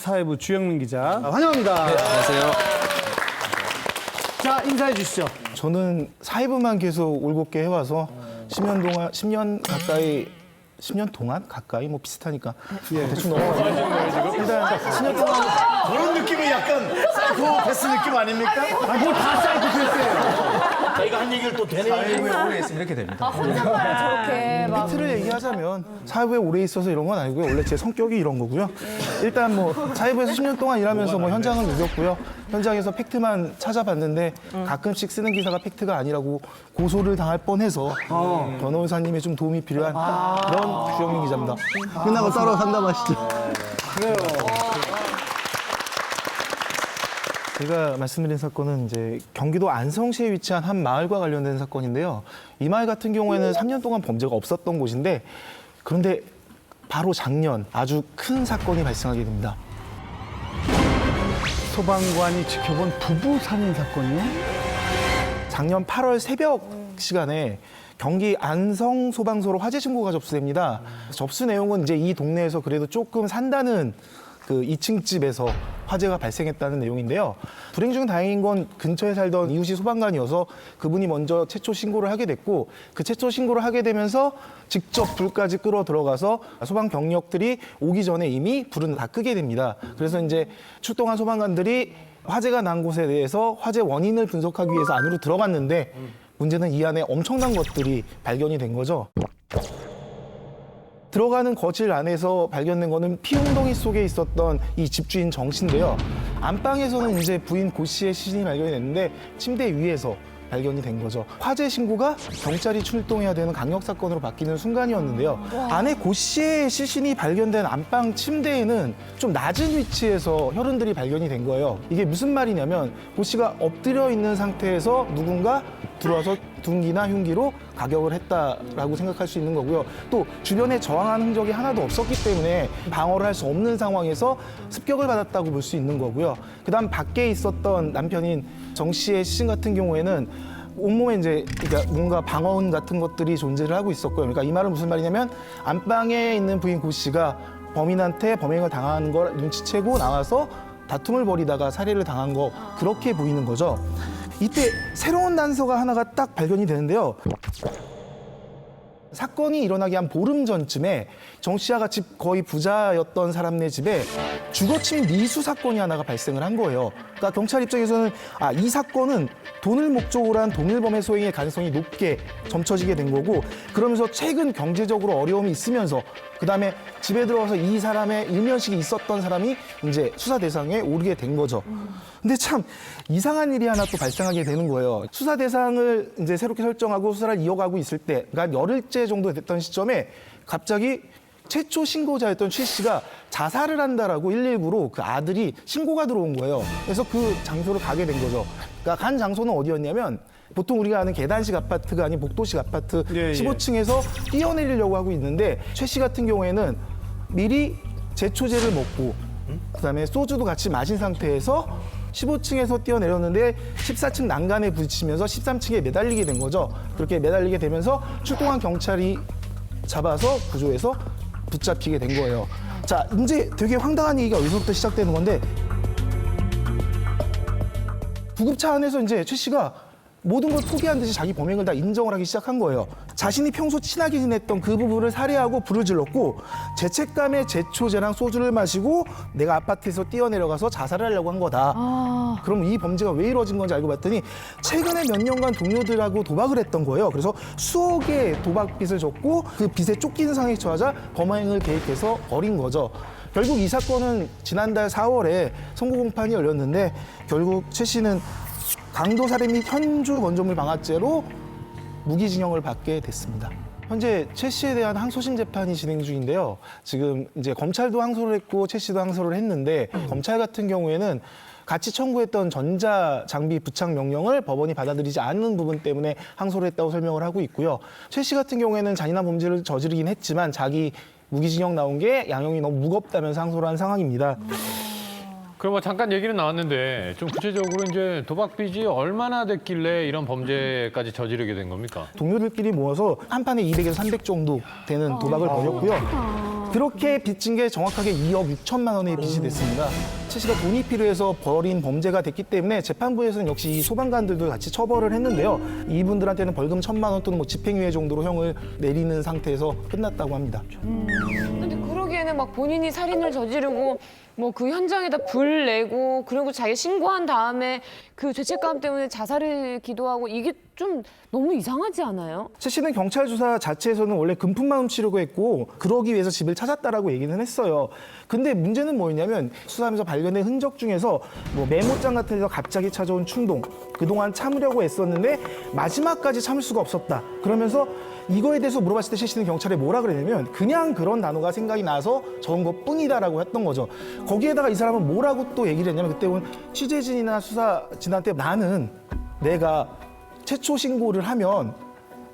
사회부 주영민 기자. 환영합니다. 네, 안녕하세요. 자, 인사해 주시죠. 저는 사회부만 계속 올곧게 해와서 10년 동안 가까이 뭐 비슷하니까 대충 넘어가죠. 일단 10년 동안 그런 느낌이 약간 사이코패스 느낌 아닙니까? 뭐다 사이코패스예요. 저희가 한 얘기를 또 되네. 사회부에 오래 있으면 이렇게 됩니다. 혼잣말 저렇게 막. 팩트를 얘기하자면 사회부에 오래 있어서 이런 건 아니고요. 원래 제 성격이 이런 거고요. 일단 뭐 사회부에서 10년 동안 일하면서 뭐 현장을 누볐고요. 현장에서 팩트만 찾아봤는데 가끔씩 쓰는 기사가 팩트가 아니라고 고소를 당할 뻔해서 변호사님의 좀 도움이 필요한 그런 주영민 기자입니다. 끝나고 따로 상담하시죠. 제가 말씀드린 사건은 이제 경기도 안성시에 위치한 한 마을과 관련된 사건인데요. 이 마을 같은 경우에는 3년 동안 범죄가 없었던 곳인데 그런데 바로 작년 아주 큰 사건이 발생하게 됩니다. 소방관이 지켜본 부부 살인 사건이요? 작년 8월 새벽 시간에 경기 안성 소방서로 화재 신고가 접수됩니다. 접수 내용은 이제 이 동네에서 그래도 조금 산다는 그 2층 집에서 화재가 발생했다는 내용인데요. 불행 중 다행인 건 근처에 살던 이웃이 소방관이어서 그분이 먼저 최초 신고를 하게 됐고 그 최초 신고를 하게 되면서 직접 불까지 끌어 들어가서 소방 병력들이 오기 전에 이미 불은 다 끄게 됩니다. 그래서 이제 출동한 소방관들이 화재가 난 곳에 대해서 화재 원인을 분석하기 위해서 안으로 들어갔는데 문제는 이 안에 엄청난 것들이 발견이 된 거죠. 들어가는 거실 안에서 발견된 거는 피웅덩이 속에 있었던 이 집주인 정 씨인데요. 안방에서는 이제 부인 고 씨의 시신이 발견이 됐는데 침대 위에서 발견이 된 거죠. 화재 신고가 경찰이 출동해야 되는 강력 사건으로 바뀌는 순간이었는데요. 안에 고 씨의 시신이 발견된 안방 침대에는 좀 낮은 위치에서 혈흔들이 발견이 된 거예요. 이게 무슨 말이냐면 고 씨가 엎드려 있는 상태에서 누군가 들어와서 둔기나 흉기로 가격을 했다라고 생각할 수 있는 거고요. 또 주변에 저항하는 흔적이 하나도 없었기 때문에 방어를 할 수 없는 상황에서 습격을 받았다고 볼 수 있는 거고요. 그다음 밖에 있었던 남편인 정 씨의 시신 같은 경우에는 온몸에 이제 그러니까 뭔가 방어흔 같은 것들이 존재를 하고 있었고요. 그러니까 이 말은 무슨 말이냐면 안방에 있는 부인 고 씨가 범인한테 범행을 당하는 걸 눈치채고 나와서 다툼을 벌이다가 살해를 당한 거 그렇게 보이는 거죠. 이때 새로운 단서가 하나가 딱 발견이 되는데요. 사건이 일어나기 한 보름 전쯤에 정 씨와 같이 거의 부자였던 사람네 집에 주거침 미수 사건이 하나가 발생을 한 거예요. 그러니까 경찰 입장에서는 이 사건은 돈을 목적으로 한 동일범의 소행의 가능성이 높게 점쳐지게 된 거고 그러면서 최근 경제적으로 어려움이 있으면서 그다음에 집에 들어와서 이 사람의 일면식이 있었던 사람이 이제 수사 대상에 오르게 된 거죠. 근데 참 이상한 일이 하나 또 발생하게 되는 거예요. 수사 대상을 이제 새롭게 설정하고 수사를 이어가고 있을 때, 그러니까 열흘째 정도 됐던 시점에 갑자기 최초 신고자였던 최 씨가 자살을 한다라고 119로 그 아들이 신고가 들어온 거예요. 그래서 그 장소를 가게 된 거죠. 그러니까 간 장소는 어디였냐면 보통 우리가 아는 계단식 아파트가 아닌 복도식 아파트 15층에서 뛰어내리려고 하고 있는데 최 씨 같은 경우에는 미리 제초제를 먹고 그다음에 소주도 같이 마신 상태에서 15층에서 뛰어내렸는데 14층 난간에 부딪히면서 13층에 매달리게 된 거죠. 그렇게 매달리게 되면서 출동한 경찰이 잡아서 구조해서 붙잡히게 된 거예요. 자, 이제 되게 황당한 얘기가 여기서부터 시작되는 건데 구급차 안에서 이제 최 씨가 모든 걸 포기한 듯이 자기 범행을 다 인정을 하기 시작한 거예요. 자신이 평소 친하게 지냈던 그 부부를 살해하고 불을 질렀고 죄책감에 제초제랑 소주를 마시고 내가 아파트에서 뛰어내려가서 자살을 하려고 한 거다. 그럼 이 범죄가 왜 이루어진 건지 알고 봤더니 최근에 몇 년간 동료들하고 도박을 했던 거예요. 그래서 수억의 도박빚을 졌고 그 빚에 쫓기는 상황에 처하자 범행을 계획해서 벌인 거죠. 결국 이 사건은 지난달 4월에 선고 공판이 열렸는데 결국 최 씨는 강도 살인 및 현주 원조물 방화죄로 무기징역을 받게 됐습니다. 현재 최 씨에 대한 항소심 재판이 진행 중인데요. 지금 이제 검찰도 항소를 했고 최 씨도 항소를 했는데 검찰 같은 경우에는 같이 청구했던 전자장비 부착 명령을 법원이 받아들이지 않는 부분 때문에 항소를 했다고 설명을 하고 있고요. 최 씨 같은 경우에는 잔인한 범죄를 저지르긴 했지만 자기 무기징역 나온 게 양형이 너무 무겁다면서 항소를 한 상황입니다. 그럼 뭐 잠깐 얘기는 나왔는데 좀 구체적으로 이제 도박빚이 얼마나 됐길래 이런 범죄까지 저지르게 된 겁니까? 동료들끼리 모여서 한 판에 200에서 300 정도 되는 도박을 벌였고요. 그렇게 빚진 게 정확하게 2억 6천만 원의 빚이 됐습니다. 최 씨가 돈이 필요해서 벌인 범죄가 됐기 때문에 재판부에서는 역시 이 소방관들도 같이 처벌을 했는데요. 이분들한테는 벌금 1,000만 원 또는 뭐 집행유예 정도로 형을 내리는 상태에서 끝났다고 합니다. 근데 그러기에는 막 본인이 살인을 저지르고 뭐 그 현장에다 불 내고 그리고 자기 신고한 다음에 그 죄책감 때문에 자살을 기도하고 이게 좀 너무 이상하지 않아요? 최 씨는 경찰 조사 자체에서는 원래 금품만 훔치려고 했고 그러기 위해서 집을 찾았다라고 얘기는 했어요. 근데 문제는 뭐였냐면 수사하면서 발견된 흔적 중에서 뭐 메모장 같은 데서 갑자기 찾아온 충동, 그동안 참으려고 애썼는데 마지막까지 참을 수가 없었다. 그러면서 이거에 대해서 물어봤을 때 최 씨는 경찰에 뭐라 그랬냐면 그냥 그런 단어가 생각이 나서 적은 것뿐이다라고 했던 거죠. 거기에다가 이 사람은 뭐라고 또 얘기를 했냐면 그때 온 취재진이나 수사진한테 나는 내가 최초 신고를 하면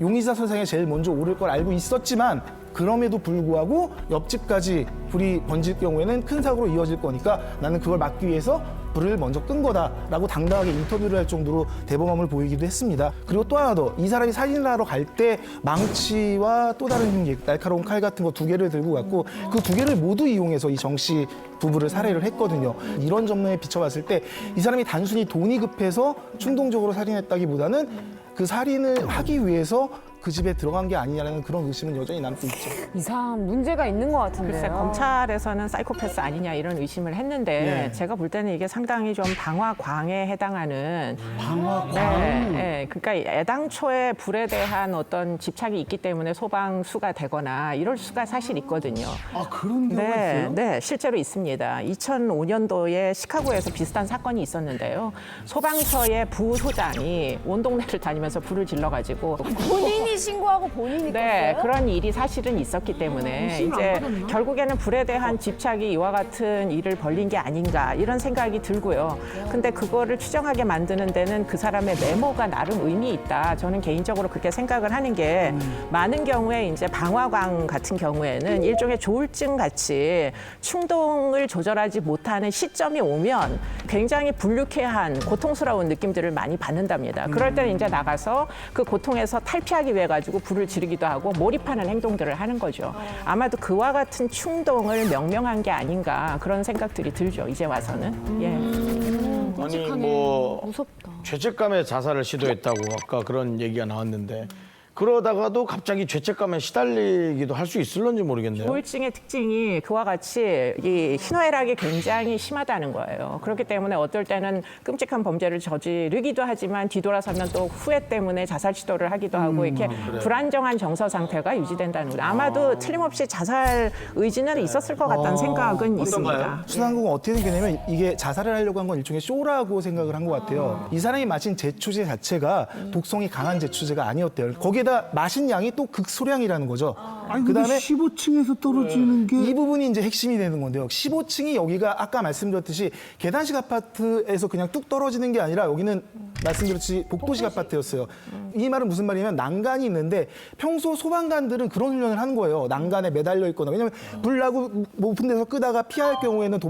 용의자 선상에 제일 먼저 오를 걸 알고 있었지만 그럼에도 불구하고 옆집까지 불이 번질 경우에는 큰 사고로 이어질 거니까 나는 그걸 막기 위해서 불을 먼저 끈 거다라고 당당하게 인터뷰를 할 정도로 대범함을 보이기도 했습니다. 그리고 또 하나 더, 이 사람이 살인을 하러 갈 때 망치와 또 다른 흉기, 날카로운 칼 같은 거 2개를 들고 갔고 그 2개를 모두 이용해서 이 정 씨 부부를 살해를 했거든요. 이런 점에 비춰봤을 때 이 사람이 단순히 돈이 급해서 충동적으로 살인했다기보다는 그 살인을 하기 위해서 그 집에 들어간 게 아니냐는 그런 의심은 여전히 남고 있죠. 이상 문제가 있는 것 같은데요. 글쎄 검찰에서는 사이코패스 아니냐 이런 의심을 했는데 제가 볼 때는 이게 상당히 좀 방화광에 해당하는 방화광. 네, 그러니까 애당초에 불에 대한 어떤 집착이 있기 때문에 소방수가 되거나 이럴 수가 사실 있거든요. 아, 그런 경우가 있어요? 네, 실제로 있습니다. 2005년도에 시카고에서 비슷한 사건이 있었는데요. 소방서의 부소장이 온 동네를 다니면서 불을 질러가지고 본인이 신고하고 본인이 네, 껐어요? 그런 일이 사실은 있었기 때문에 이제 결국에는 불에 대한 집착이 이와 같은 일을 벌린 게 아닌가 이런 생각이 들고요. 근데 그거를 추정하게 만드는 데는 그 사람의 메모가 나름 의미 있다. 저는 개인적으로 그렇게 생각을 하는 게 많은 경우에 이제 방화광 같은 경우에는 일종의 조울증 같이 충동을 조절하지 못하는 시점이 오면 굉장히 불쾌한 고통스러운 느낌들을 많이 받는답니다. 그럴 때는 이제 나가서 그 고통에서 탈피하기 위해 가지고 불을 지르기도 하고 몰입하는 행동들을 하는 거죠. 아마도 그와 같은 충동을 명명한 게 아닌가 그런 생각들이 들죠. 이제 와서는. 예. 아니 뭐 무섭다. 죄책감에 자살을 시도했다고 아까 그런 얘기가 나왔는데 그러다가도 갑자기 죄책감에 시달리기도 할 수 있을런지 모르겠네요. 조울증의 특징이 그와 같이 이 희노애락이 굉장히 심하다는 거예요. 그렇기 때문에 어떨 때는 끔찍한 범죄를 저지르기도 하지만 뒤돌아서면 또 후회 때문에 자살 시도를 하기도 하고 이렇게 불안정한 정서 상태가 유지된다는 거죠. 아마도 틀림없이 자살 의지는 있었을 것 같다는 생각은 있습니다. 수상국은 어떻게 생겼냐면 이게 자살을 하려고 한 건 일종의 쇼라고 생각을 한 것 같아요. 이 사람이 마신 제초제 자체가 독성이 강한 제초제가 아니었대요. 거기에다 마신 양이 또 극소량이라는 거죠. 아니, 근데 그다음에 15층에서 떨어지는 게 이 부분이 이제 핵심이 되는 건데요. 15층이 여기가 아까 말씀드렸듯이 계단식 아파트에서 그냥 뚝 떨어지는 게 아니라 여기는 말씀드렸듯이 복도식 아파트였어요. 이 말은 무슨 말이냐면 난간이 있는데 평소 소방관들은 그런 훈련을 하는 거예요. 난간에 매달려 있거나. 왜냐면 불 나고 높은 데서 끄다가 피할 경우에는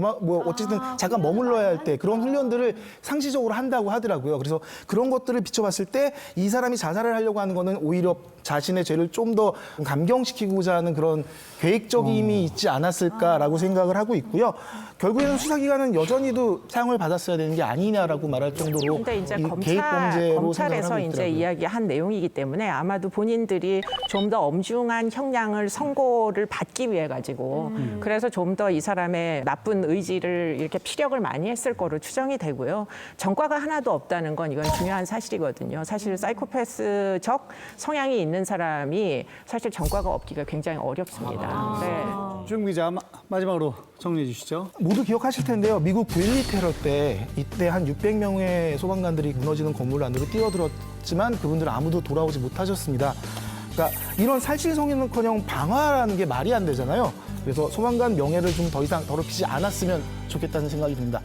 어쨌든 잠깐 머물러야 할 때 그런 훈련들을 상시적으로 한다고 하더라고요. 그래서 그런 것들을 비춰봤을 때 이 사람이 자살을 하려고 하는 거는 오히려 자신의 죄를 좀 더 감경시키고자 하는 그런 계획적임이 있지 않았을까라고 생각을 하고 있고요. 결국에는 수사기관은 여전히도 사형을 받았어야 되는 게 아니냐라고 말할 정도로 근데 이제 이 계획범죄로 검찰에서 생각을 하고 이제 있더라고요. 이야기한 내용이기 때문에 아마도 본인들이 좀 더 엄중한 형량을 선고를 받기 위해 가지고 그래서 좀 더 이 사람의 나쁜 의지를 이렇게 피력을 많이 했을 거로 추정이 되고요. 전과가 하나도 없다는 건 이건 중요한 사실이거든요. 사실 사이코패스적 성향이 있는 사람이 사실 전과가 없기가 굉장히 어렵습니다. 네. 중 기자 마지막으로 정리해 주시죠. 모두 기억하실 텐데요. 미국 9.12 테러 때 이때 한 600명의 소방관들이 무너지는 건물 안으로 뛰어들었지만 그분들은 아무도 돌아오지 못하셨습니다. 그러니까 이런 살신성인은커녕 방화라는 게 말이 안 되잖아요. 그래서 소방관 명예를 좀 더 이상 더럽히지 않았으면 좋겠다는 생각이 듭니다.